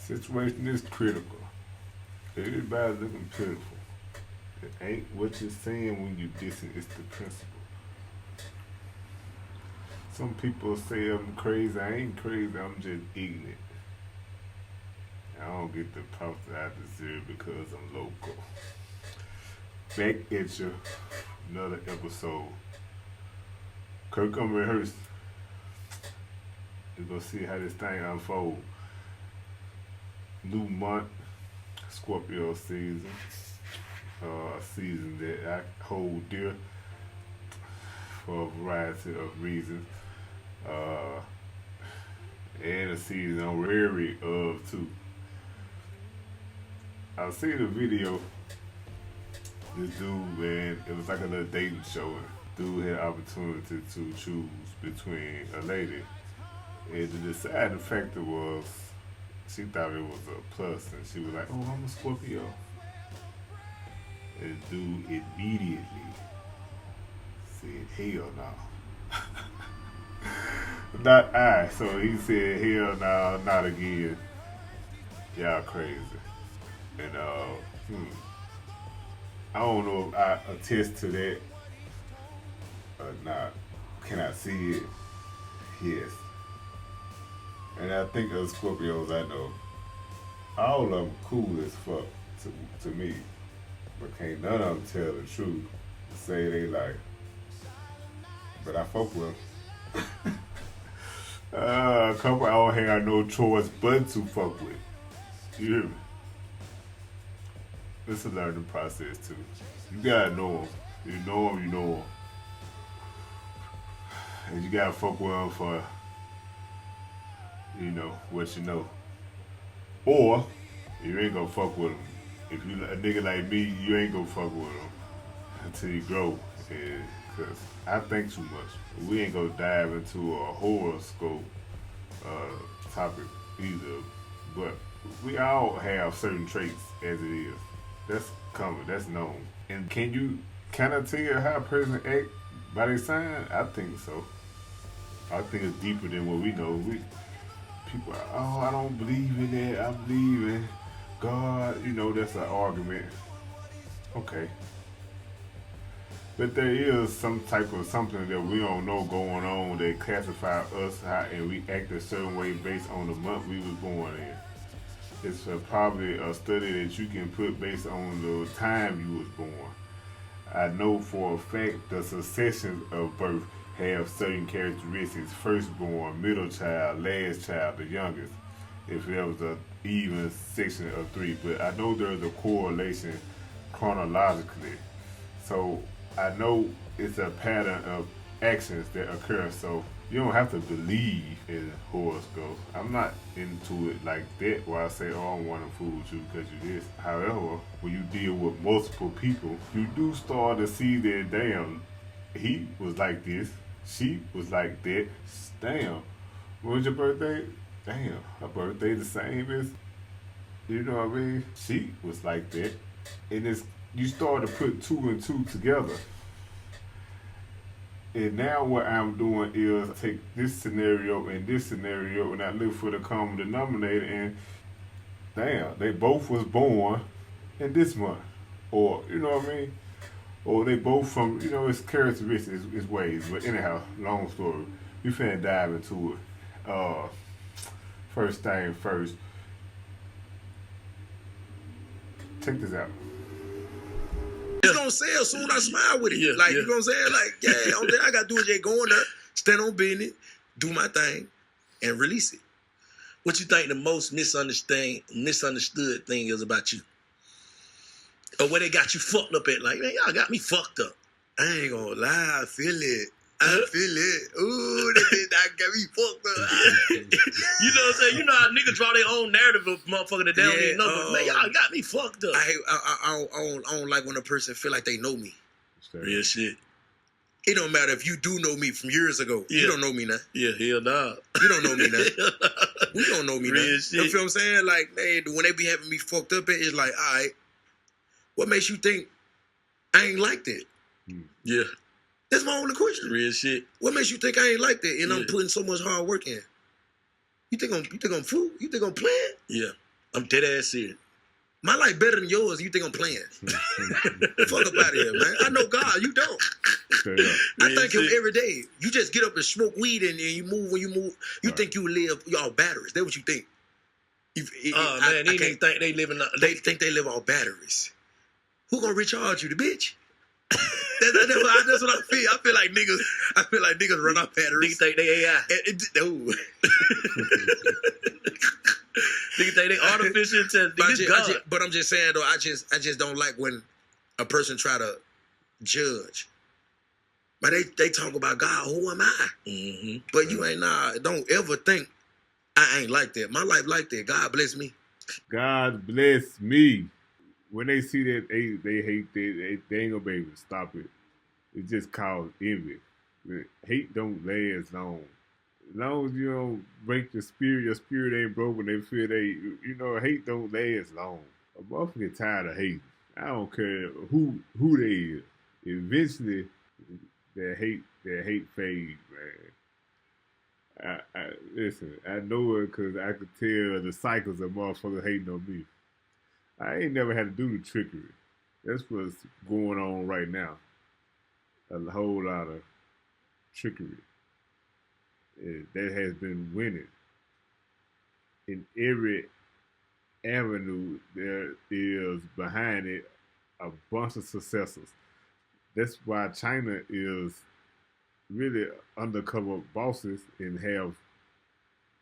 Situation is critical. Everybody's looking pitiful. It ain't what you're saying when you dissing, it's the principle. Some people say I'm crazy. I ain't crazy, I'm just ignorant. I don't get the props that I deserve because I'm local. Back at you, another episode. Kirk, I'm rehearsed. We're gonna see how this thing unfolds. New month, Scorpio season. Season that I hold dear for a variety of reasons. And a season I'm wary of too. I seen a video. This dude, man, it was like a little dating show. Dude had opportunity to choose between a lady. And the deciding factor was she thought it was a plus, and she was like, "Oh, I'm a Scorpio." And dude immediately said, "Hell no." Not I. So he said, "Hell no, not again. Y'all crazy." And I don't know if I attest to that or not. Can I see it? Yes. And I think of Scorpios I know, all of them cool as fuck to me. But can't none of them tell the truth. Say they like, but I fuck with them. A couple I don't have no choice but to fuck with. You hear me? It's a learning process too. You gotta know them. You know them, you know them. And you gotta fuck with them for, you know, what you know. Or, you ain't gonna fuck with them. If you a nigga like me, you ain't gonna fuck with them until you grow. Cause I think too much. We ain't gonna dive into a horoscope topic either. But we all have certain traits as it is. That's common, that's known. And can you kind of tell how a person act by their sign? I think so. I think it's deeper than what we know. People are, oh, I don't believe in that. I believe in God. You know, that's an argument. Okay. But there is some type of something that we don't know going on that classify us and we act a certain way based on the month we was born in. It's probably a study that you can put based on the time you was born. I know for a fact the successions of birth have certain characteristics: firstborn, middle child, last child, the youngest, if there was an even section of 3. But I know there's a correlation chronologically. So I know it's a pattern of actions that occur. So you don't have to believe in horoscopes. I'm not into it like that where I say, oh, I want to fool with you because you this. However, when you deal with multiple people, you do start to see that, damn, he was like this, she was like that. Damn, when's your birthday? Damn, her birthday the same as, you know what I mean? She was like that. And you start to put 2 and 2 together. And now what I'm doing is take this scenario and I look for the common denominator, and damn, they both was born in this month. Or, you know what I mean? Or they both from, you know, it's characteristics, it's ways. But anyhow, long story. We finna dive into it. First thing first. Check this out. It's gonna sell soon. I smile with it. You know what I'm saying? Like, yeah, only thing I gotta do is just go on there, stand on business, do my thing, and release it. What you think the most misunderstood thing is about you? Or where they got you fucked up at? Like, man, y'all got me fucked up. I ain't gonna lie, I feel it. Ooh, that got me fucked up. You know what I'm saying? You know how niggas draw their own narrative of motherfucker that they don't even know. But man, y'all got me fucked up. I don't like when a person feel like they know me. Real shit. It don't matter if you do know me from years ago. Yeah. You don't know me now. Yeah, hell nah. You don't know me now. We don't know me Real now. shit. You feel what I'm saying? Like, man, when they be having me fucked up, it's like, all right, what makes you think I ain't like that? Yeah. That's my only question. Real shit. What makes you think I ain't like that? And I'm putting so much hard work in. You think I'm fool? You think I'm playing? Yeah. I'm dead ass serious. My life better than yours. You think I'm playing? Fuck up out of here, man. I know God. You don't. I thank him every day. You just get up and smoke weed and you move when you move. You think you live y'all batteries. That's what you think. These niggas think they live in. They think they live on batteries. Who gonna recharge you, the bitch? That's what I feel. I feel like niggas run off batteries. Niggas think they AI. Niggas think they artificial intelligence. But I'm just saying though, I just don't like when a person try to judge. But they talk about God. Who am I? Mm-hmm. But you ain't don't ever think I ain't like that. My life like that. God bless me. God bless me. When they see that they hate that, they ain't gonna be able to stop it. It just causes envy. Hate don't last long. As long as you don't break your spirit ain't broke when they feel hate don't last long. A motherfucker get tired of hating. I don't care who they is. Eventually, that hate fades, man. Listen, I know it because I could tell the cycles of motherfuckers hating on me. I ain't never had to do the trickery. That's what's going on right now. A whole lot of trickery. That has been winning. In every avenue, there is behind it a bunch of successors. That's why China is really undercover bosses and have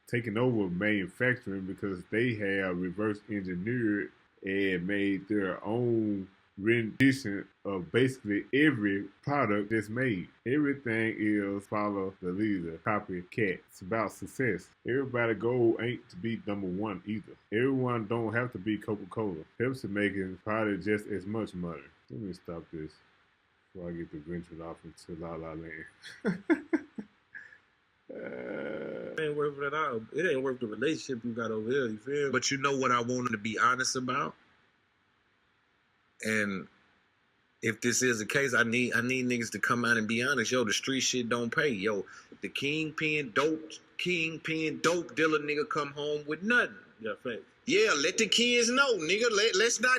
taken over manufacturing because they have reverse engineered and made their own rendition of basically every product that's made. Everything is follow the leader, copycat. It's about success. Everybody's goal ain't to be number one either. Everyone don't have to be Coca-Cola. Pepsi making probably just as much money. Let me stop this before I get to venture off into La La Land. It ain't worth it at all. It ain't worth the relationship you got over here, you feel me? But you know what I wanted to be honest about? And if this is the case, I need niggas to come out and be honest. Yo, the street shit don't pay. Yo, the kingpin dope dealer nigga come home with nothing. Yeah, thanks. Yeah, let the kids know, nigga. Let's not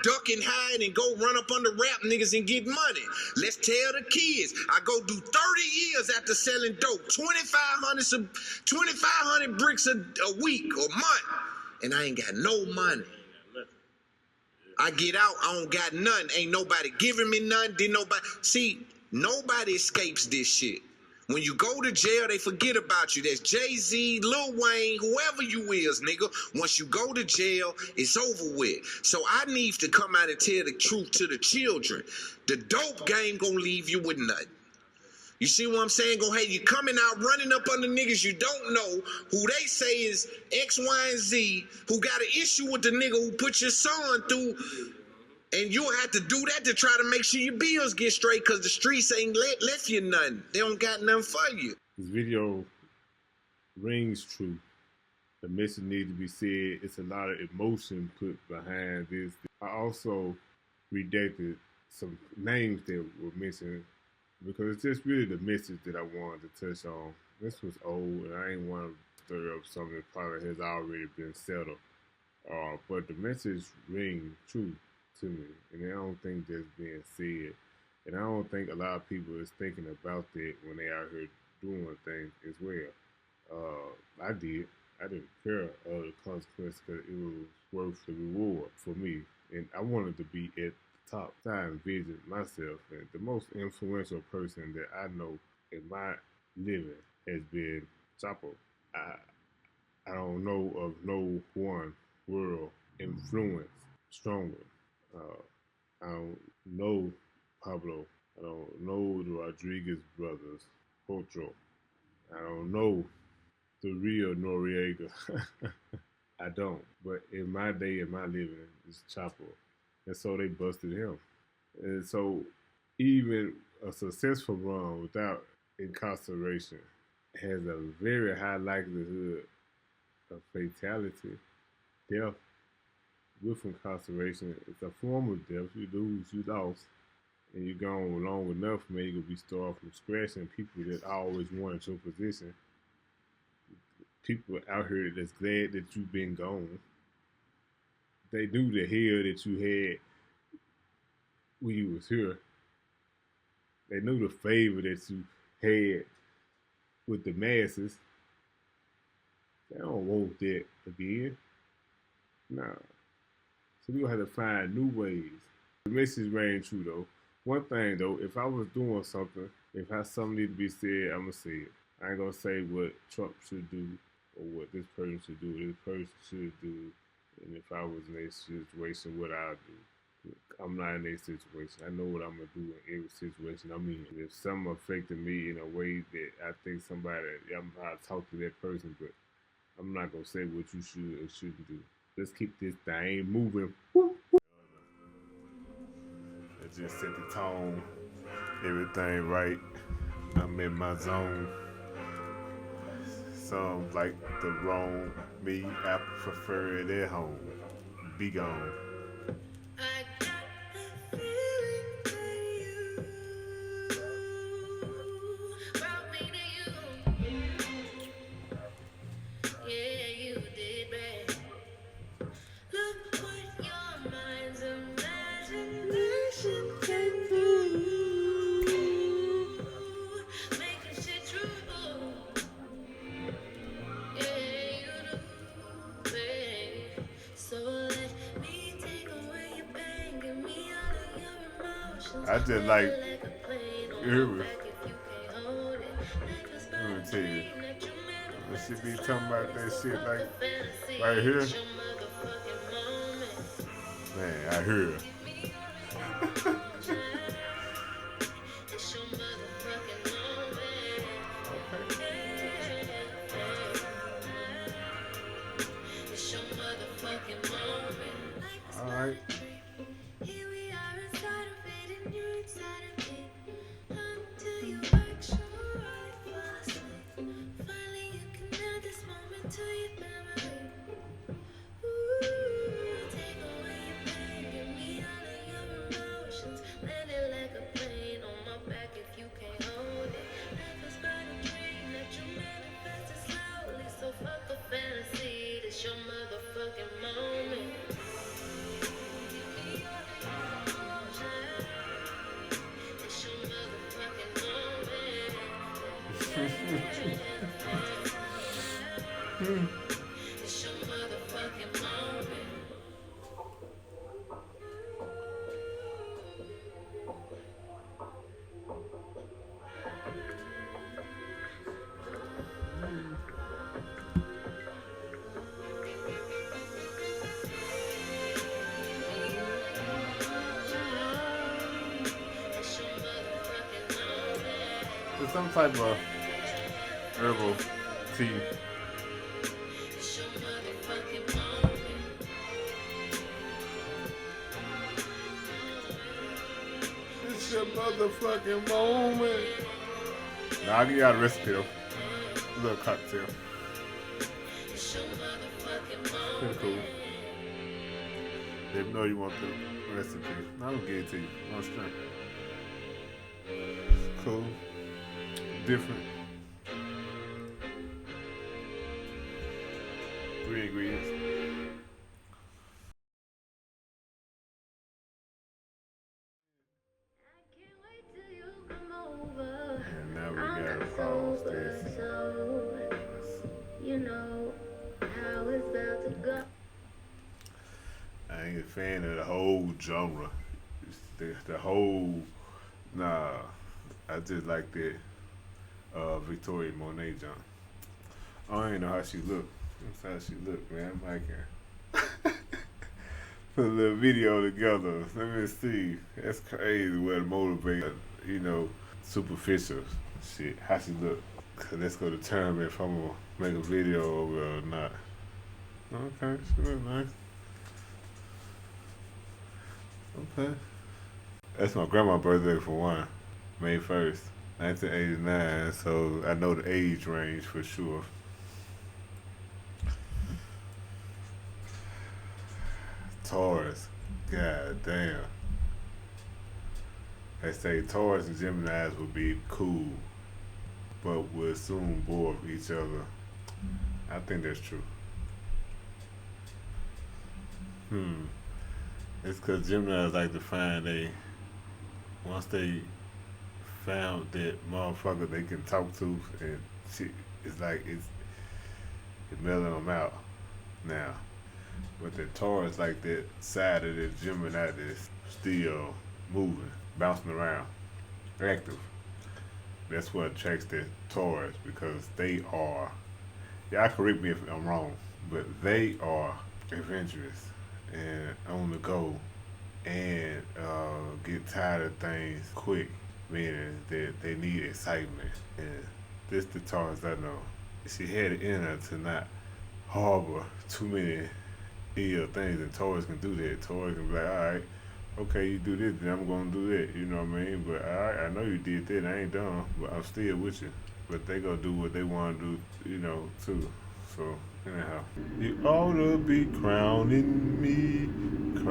duck and hide and go run up under rap niggas and get money. Let's tell the kids. I go do 30 years after selling dope, 2,500 bricks a week or month, and I ain't got no money. I get out, I don't got nothing. Ain't nobody giving me nothing. Nobody escapes this shit. When you go to jail, they forget about you. That's Jay-Z, Lil Wayne, whoever you is, nigga. Once you go to jail, it's over with. So I need to come out and tell the truth to the children. The dope game gonna leave you with nothing. You see what I'm saying? You coming out running up under niggas you don't know, who they say is X, Y, and Z, who got an issue with the nigga who put your son through, and you'll have to do that to try to make sure your bills get straight because the streets ain't left you nothing. They don't got nothing for you. This video rings true. The message needs to be said. It's a lot of emotion put behind this. I also redacted some names that were mentioned because it's just really the message that I wanted to touch on. This was old, and I ain't want to stir up something that probably has already been settled. But the message rings true to me, and I don't think that's being said. And I don't think a lot of people is thinking about that when they out here doing things as well. I didn't care of the consequence because it was worth the reward for me, and I wanted to be at top. I envisioned myself, and the most influential person that I know in my living has been Chapo. I don't know of no one world influence stronger. I don't know Pablo. I don't know the Rodriguez brothers, Potro. I don't know the real Noriega. I don't. But in my day, in my living, it's Chapo. And so they busted him. And so even a successful run without incarceration has a very high likelihood of fatality, death with incarceration. It's a form of death. You lose, you lost. And you're gone long enough, man, you're going to be starting from scratch. And people that always wanted your position, people out here that's glad that you've been gone, they knew the hell that you had when you was here. They knew the favor that you had with the masses. They don't want that again. Nah. So we gonna have to find new ways. The message rang true though. One thing though, if I was doing something, if something need to be said, I'ma say it. I ain't gonna say what Trump should do or what this person should do, this person should do, and if I was in a situation, what I'd do. I'm not in a situation. I know what I'm gonna do in every situation I'm in. If something affected me in a way that I think I'm gonna talk to that person, but I'm not gonna say what you should or shouldn't do. Let's keep this thing moving. It just set the tone, everything right. I'm in my zone. Some like the wrong me, I prefer it at home. Be gone. I got the feeling that you brought me to you. Yeah, you did, babe. Look what your mind's imagination can do. Making shit true. Yeah, you do, babe. So let me take away your pain, give me all of your emotions. I just like, Like a plane on hear my me. back if you can't hold it. Life is but Let me a tell you. dream that you I should be manifest talking about that slowly. shit So like fuck the fantasy. right here. It's your motherfucking moment. Man, I hear. Give me all of your emotions. It's your motherfucking moment. It's your motherfucking moment. All right. Here we are inside of it, and you're inside of it. Until you work so right, fall asleep. Finally, you can add this moment to your memory. Ooh, take away your pain, give me all of your emotions. Land it like a plane on my back if you can't hold it. Life is but a dream that you manifested slowly. So fuck the fantasy, this your motherfucking moment. Give me all of your emotions. It's your motherfucking moment. It's your motherfucking moment. It's your motherfucking moment. It's some type of herbal tea. It's your motherfucking moment. It's your motherfucking moment. Nah, I'll give y'all the recipe though. A little cocktail. It's your motherfucking Pretty moment. cool. They know you want the recipe. I don't give it to you. No strength. Cool. Different. 3 ingredients. I can't wait till you come over. And now we gotta pause this. So you know how it's about to go. I ain't a fan of the whole genre. The whole, nah. I just like that Victoria Monét jump. I don't even know how she look. That's how she look, man. I can put a little video together. Let me see. That's crazy what motivates, superficial shit. How she look. Cause that's gonna determine if I'm gonna make a video over or not. Okay, she look nice. Okay. That's my grandma's birthday for one. May 1st, 1989, so I know the age range for sure. Taurus, god damn. They say Taurus and Geminis would be cool, but would soon bore each other. I think that's true. It's because Geminis like to find once they found that motherfucker they can talk to, and shit, it's melting them out now. But the Taurus like that side of the Gemini that's still moving, bouncing around, active. That's what attracts the Taurus because they are, y'all correct me if I'm wrong, but they are adventurous and on the go and get tired of things quick, meaning that they need excitement. And this the Taurus I know. She had it in her to not harbor too many ill things, and Taurus can do that. Taurus can be like, alright, okay, you do this, then I'm gonna do that, you know what I mean? But alright, I know you did that, I ain't done, but I'm still with you. But they gonna do what they wanna do, you know, too. So, anyhow. You ought to be crowning me. You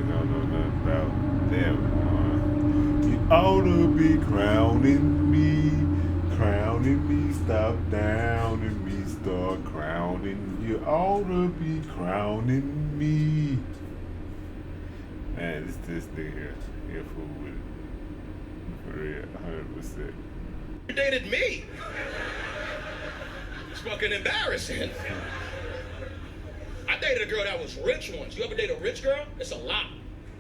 don't know nothing about that one. You ought to be crowning me. Stop downing me, start crowning. You ought to be crowning me. Man, this nigga here fool with it. For real, 100%. You dated me. It's fucking embarrassing. I dated a girl that was rich once. You ever date a rich girl? It's a lot.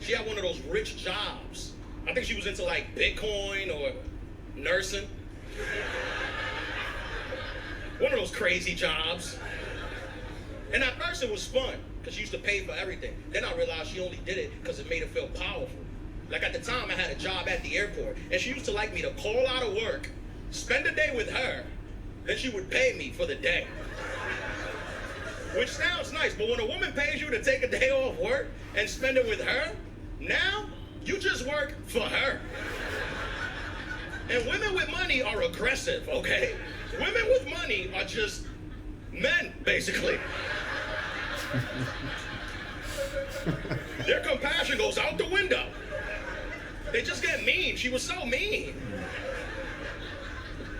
She had one of those rich jobs. I think she was into like Bitcoin or nursing. One of those crazy jobs. And at first it was fun, because she used to pay for everything. Then I realized she only did it because it made her feel powerful. Like at the time I had a job at the airport, and she used to like me to call out of work, spend a day with her, then she would pay me for the day. Which sounds nice, but when a woman pays you to take a day off work and spend it with her, now you just work for her. And women with money are aggressive, okay? Women with money are just men, basically. Their compassion goes out the window. They just get mean. She was so mean.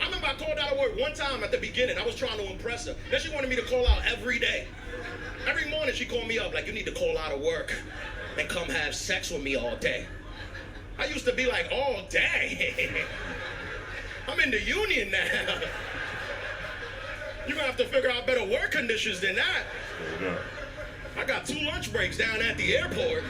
I remember I called out of work one time at the beginning. I was trying to impress her. Then she wanted me to call out every day. Every morning she called me up like, you need to call out of work and come have sex with me all day. I used to be like, all day? I'm in the union now. You're gonna have to figure out better work conditions than that. I got 2 lunch breaks down at the airport.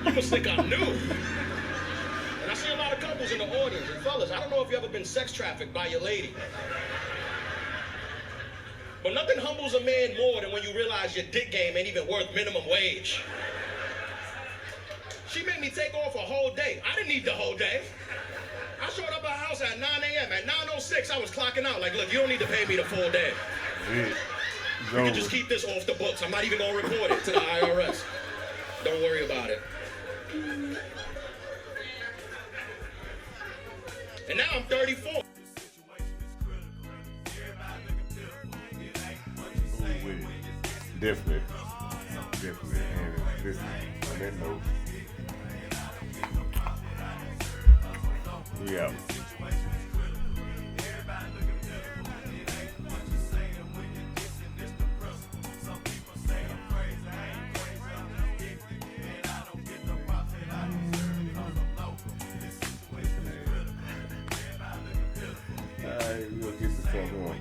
You must think I'm new. And I see a lot of couples in the audience. And fellas, I don't know if you ever been sex trafficked by your lady. But nothing humbles a man more than when you realize your dick game ain't even worth minimum wage. She made me take off a whole day. I didn't need the whole day. I showed up at her house at 9 a.m. At 9:06, I was clocking out. Like, look, you don't need to pay me the full day. You can just keep this off the books. I'm not even going to report it to the IRS. Don't worry about it. And now I'm 34. Definitely. And this, on that note, we out. Alright, we'll get the fuck on.